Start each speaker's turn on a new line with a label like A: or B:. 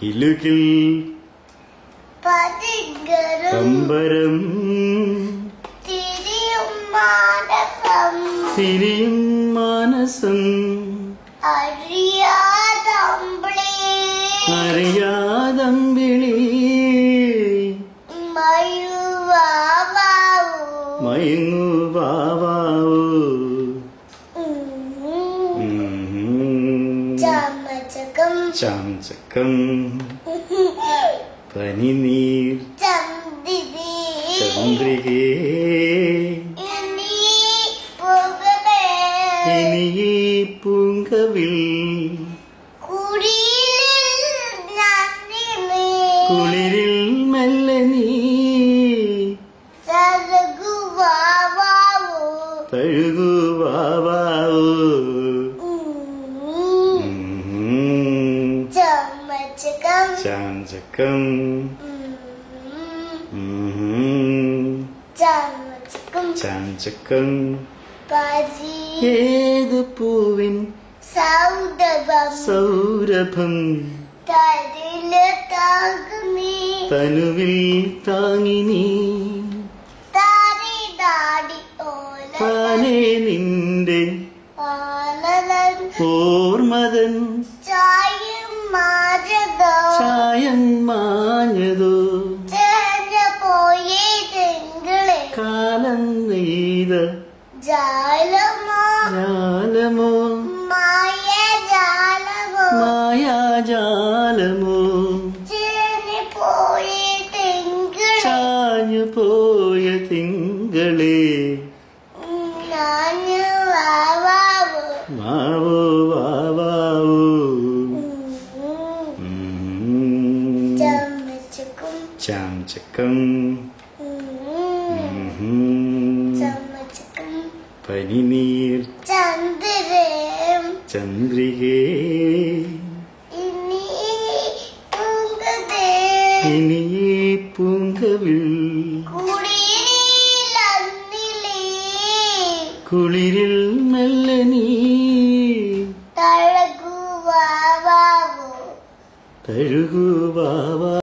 A: കിലുകിൽ പമ്പരം തിരിയും മാനസം അറിയാതമ്പിളി മയങ്ങു വാവാവൂ ചാംചക്കം പനിനീർ ചന്ദ്രികേ ഇനി പൂങ്കവിൽ കുളിരിൽ മെല്ലെ നീ തഴുകു വാവാവൂ ചാംചക്കം ചാംചക്കം ഏതു പൂവിൻ സൗരഭം തനുവിൽ താങ്ങിനി താനേ നിന്റെ ഓർമ്മതൻ ചായം മാഞ്ഞതോ കാലം നെയ്ത ജാലമോ മായാജാലമോ ചാഞ്ഞു പോയ തിങ്കളേ മാവോ വാവാവോ ചാംചക്കം പനിനീർ ചന്ദ്രികേ ഇനി പൂങ്കവിൽ കുളിരിൽ മെല്ലെ നീ തഴുകു വാവാ